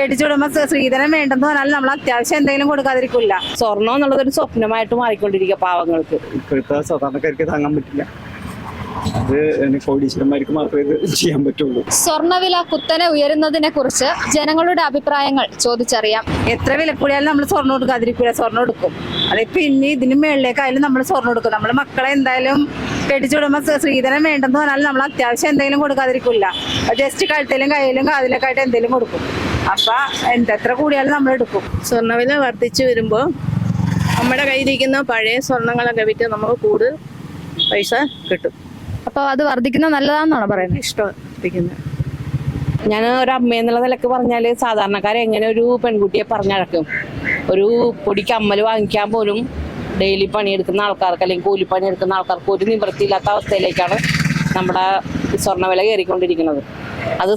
കെട്ടിച്ചുവിടുമ്പോ സ്ത്രീധനം വേണ്ടെന്ന് പറഞ്ഞാൽ നമ്മൾ അത്യാവശ്യം എന്തെങ്കിലും കൊടുക്കാതിരിക്കില്ല. സ്വർണം എന്നുള്ളതൊരു സ്വപ്നമായിട്ട് മാറിക്കൊണ്ടിരിക്കുക പാവങ്ങൾക്ക്. ഇപ്പോഴത്തെ സാധാരണക്കാർക്ക് താങ്ങാൻ പറ്റില്ല. അത് കോടീശ്വരന്മാർക്ക് മാത്രമേ ഇത് ചെയ്യാൻ പറ്റുള്ളൂ. സ്വർണ്ണവില കുത്തനെ ഉയരുന്നതിനെ കുറിച്ച് ജനങ്ങളുടെ അഭിപ്രായങ്ങൾ ചോദിച്ചറിയാം. എത്ര വില കൂടിയാലും നമ്മൾ സ്വർണ്ണം കൊടുക്കാതിരിക്കില്ല, സ്വർണ്ണം എടുക്കും. അതിപ്പോ ഇനി ഇതിന് മേളിലേക്കായാലും നമ്മൾ സ്വർണ്ണം എടുക്കും. നമ്മള് മക്കളെ എന്തായാലും കെട്ടിച്ചുവിടുമ്പോ സ്ത്രീധനം വേണ്ടെന്ന് പറഞ്ഞാൽ നമ്മൾ അത്യാവശ്യം എന്തെങ്കിലും കൊടുക്കാതിരിക്കില്ല. ജസ്റ്റ് കഴുത്തിലും കയ്യിലും കാതിലൊക്കെ ആയിട്ട് എന്തെങ്കിലും കൊടുക്കും. അപ്പൊ എത്ര കൂടിയാലും നമ്മൾ എടുക്കും. സ്വർണ്ണവില വർദ്ധിച്ചു വരുമ്പോൾ നമ്മുടെ കയ്യിലിരിക്കുന്ന പഴയ സ്വർണ്ണങ്ങളൊക്കെ വിറ്റ് നമുക്ക് കൂടുതൽ പൈസ കിട്ടും. അപ്പൊ അത് വർദ്ധിക്കുന്നത് നല്ലതാണെന്നാണ് പറയുന്നത്. ഇഷ്ടം ഞാൻ ഒരു അമ്മ എന്നുള്ള നിലക്ക് പറഞ്ഞാല് സാധാരണക്കാരെ എങ്ങനെ ഒരു പെൺകുട്ടിയെ പറഞ്ഞടക്കും. ഒരു പൊടി കമ്മൽ വാങ്ങിക്കാൻ പോലും ഡെയിലി പണിയെടുക്കുന്ന ആൾക്കാർക്ക് അല്ലെങ്കിൽ കൂലിപ്പണി എടുക്കുന്ന ആൾക്കാർക്ക് ഒരു നിവൃത്തിയില്ലാത്ത അവസ്ഥയിലേക്കാണ് നമ്മുടെ സ്വർണ്ണവില കയറിക്കൊണ്ടിരിക്കുന്നത്. അത്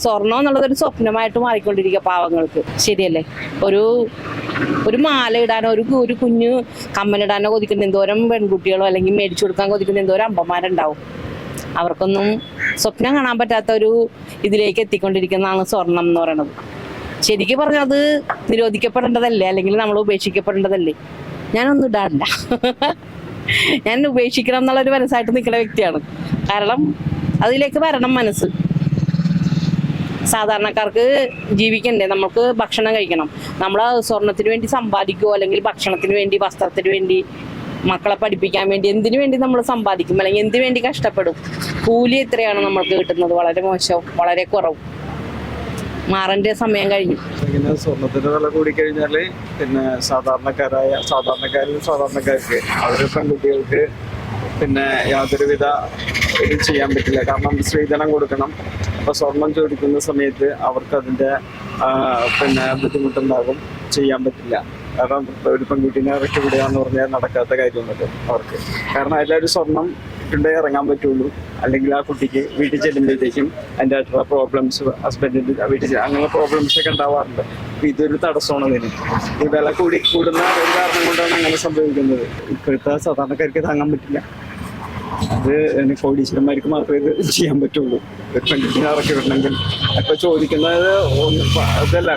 സ്വർണം എന്നുള്ളതൊരു സ്വപ്നമായിട്ട് മാറിക്കൊണ്ടിരിക്കുക പാവങ്ങൾക്ക്. ശരിയല്ലേ? ഒരു മാല ഇടാനോ ഒരു കുഞ്ഞു കമ്മലിടാനോ കൊതിക്കുന്ന എന്തോരം പെൺകുട്ടികളോ അല്ലെങ്കിൽ മേടിച്ചു കൊടുക്കാൻ കൊതിക്കുന്ന എന്തോരം അമ്മമാരുണ്ടാവും. അവർക്കൊന്നും സ്വപ്നം കാണാൻ പറ്റാത്ത ഒരു ഇതിലേക്ക് എത്തിക്കൊണ്ടിരിക്കുന്നതാണ് സ്വർണം എന്ന് പറയുന്നത്. ശരിക്കും പറഞ്ഞാൽ അത് നിരോധിക്കപ്പെടേണ്ടതല്ലേ, അല്ലെങ്കിൽ നമ്മൾ ഉപേക്ഷിക്കപ്പെടേണ്ടതല്ലേ? ഞാനൊന്നും ഇടാറില്ല. ഞാൻ ഉപേക്ഷിക്കണം എന്നുള്ളൊരു മനസ്സായിട്ട് നിൽക്കുന്ന വ്യക്തിയാണ്. കാരണം അതിലേക്ക് വരണം മനസ്സ്. സാധാരണക്കാർക്ക് ജീവിക്കണ്ടേ, നമുക്ക് ഭക്ഷണം കഴിക്കണം. നമ്മൾ സ്വർണത്തിന് വേണ്ടി സമ്പാദിക്കുമോ അല്ലെങ്കിൽ ഭക്ഷണത്തിന് വേണ്ടി, വസ്ത്രത്തിന് വേണ്ടി, മക്കളെ പഠിപ്പിക്കാൻ വേണ്ടി, എന്തിനു വേണ്ടി നമ്മൾ സമ്പാദിക്കും അല്ലെങ്കിൽ എന്തിനു വേണ്ടി കഷ്ടപ്പെടും? കൂലി എത്രയാണ് നമ്മൾക്ക് കിട്ടുന്നത്? വളരെ മോശവും വളരെ കുറവും. മാറേണ്ട സമയം കഴിഞ്ഞു. സ്വർണത്തിന്റെ വില കൂടിക്കഴിഞ്ഞാല് പിന്നെ സാധാരണക്കാർക്ക് അവരുടെ പെൺകുട്ടികൾക്ക് പിന്നെ യാതൊരുവിധ ഇത് ചെയ്യാൻ പറ്റില്ല. കാരണം സ്ത്രീധനം കൊടുക്കണം. അപ്പൊ സ്വർണം ചോദിക്കുന്ന സമയത്ത് അവർക്ക് അതിന്റെ പിന്നെ ബുദ്ധിമുട്ടുണ്ടാകും, ചെയ്യാൻ പറ്റില്ല. കാരണം ഒരു പെൺകുട്ടീനെ ഇറക്കി വിടുക എന്ന് പറഞ്ഞാൽ നടക്കാത്ത കാര്യമൊന്നുമില്ല അവർക്ക്. കാരണം എല്ലാവരും സ്വർണം ഇട്ടുണ്ടേ ഇറങ്ങാൻ പറ്റുള്ളൂ. അല്ലെങ്കിൽ ആ കുട്ടിക്ക് വീട്ടിൽ ചെല്ലുമ്പോഴത്തേക്കും അതിൻ്റെ ആയിട്ടുള്ള പ്രോബ്ലംസ്, ഹസ്ബൻഡിൻ്റെ വീട്ടിൽ അങ്ങനെ പ്രോബ്ലംസ് ഒക്കെ ഉണ്ടാവാറുണ്ട്. അപ്പൊ ഇതൊരു തടസ്സമാണ് ഇതിന്. ഈ വില കൂടുന്ന ഒരു കാരണം കൊണ്ടാണ് അങ്ങനെ സംഭവിക്കുന്നത്. ഇപ്പോഴത്തെ സാധാരണക്കാർക്ക് താങ്ങാൻ പറ്റില്ല. അത് കോടീശ്വരന്മാർക്ക് മാത്രമേ ഇത് ചെയ്യാൻ പറ്റുള്ളൂ. ഒരു പെൺകുട്ടിനെ ഇറക്കി വിടണമെങ്കിൽ അപ്പൊ ചോദിക്കുന്നത് അതല്ല,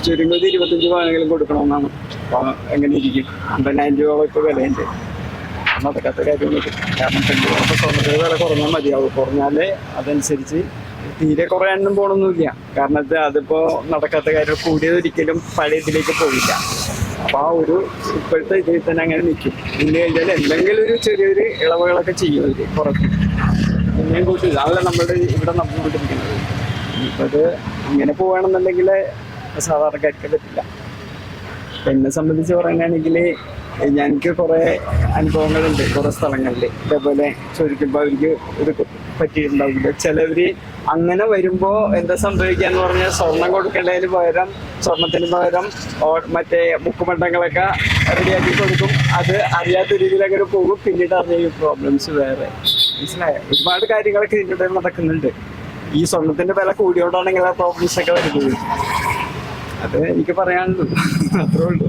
ചുരുങ്ങുന്നത് 25 പവനെങ്കിലും കൊടുക്കണമെന്നാണ്. അപ്പൊ എങ്ങനെ ഇരിക്കും? 50,000 രൂപ ഇപ്പൊ വിലയുണ്ട്. നടക്കാത്ത കാര്യമൊന്നും. കാരണം പെൺകുട്ടികൾക്ക് സ്വർണ്ണത്തിന് വില കുറഞ്ഞാൽ മതിയാവും. കുറഞ്ഞാലേ അതനുസരിച്ച് തീരെ കുറയാനും പോകണമെന്നില്ല. കാരണം അതിപ്പോ നടക്കാത്ത കാര്യം. കൂടിയതൊരിക്കലും പഴയ ഇതിലേക്ക് പോകില്ല. അപ്പൊ ആ ഒരു ഇപ്പോഴത്തെ ഇതിൽ തന്നെ അങ്ങനെ നിൽക്കും. പിന്നെ കഴിഞ്ഞാൽ എന്തെങ്കിലും ഒരു ചെറിയൊരു ഇളവുകളൊക്കെ ചെയ്യും അവര് പുറത്ത്. പിന്നെയും കൂട്ടി അതല്ല നമ്മുടെ ഇവിടെ നടന്നുകൊണ്ടിരിക്കുന്നത്. ഇപ്പൊ അത് ഇങ്ങനെ പോവുകയാണെന്നുണ്ടെങ്കിൽ സാധാരണക്കാർക്ക് പറ്റില്ല. എന്നെ സംബന്ധിച്ച് പറയുകയാണെങ്കിൽ എനിക്ക് കുറെ അനുഭവങ്ങളുണ്ട് കുറെ സ്ഥലങ്ങളിൽ. ഇതേപോലെ ചോദിക്കുമ്പോൾ അവർക്ക് ഇത് പറ്റിയിട്ടുണ്ടാവില്ല. ചിലവര് അങ്ങനെ വരുമ്പോ എന്താ സംഭവിക്കാന്ന് പറഞ്ഞാൽ സ്വർണം കൊടുക്കേണ്ടതിന് പകരം സ്വർണത്തിന് പകരം മറ്റേ മുക്കുമണ്ടങ്ങളൊക്കെ റെഡിയാക്കി കൊടുക്കും. അത് അറിയാത്ത രീതിയിലങ്ങനെ പോകും. പിന്നീട് അറിഞ്ഞ പ്രോബ്ലംസ് വേറെ. മനസ്സിലായോ? ഒരുപാട് കാര്യങ്ങളൊക്കെ ഇതിൻ്റെ നടക്കുന്നുണ്ട്. ഈ സ്വർണത്തിന്റെ വില കൂടിയോണ്ടാണെങ്കിൽ ആ പ്രോബ്ലംസ് ഒക്കെ വരുന്നത്. അത് എനിക്ക് പറയാനുള്ളൂ. അത്രേ ഉള്ളൂ.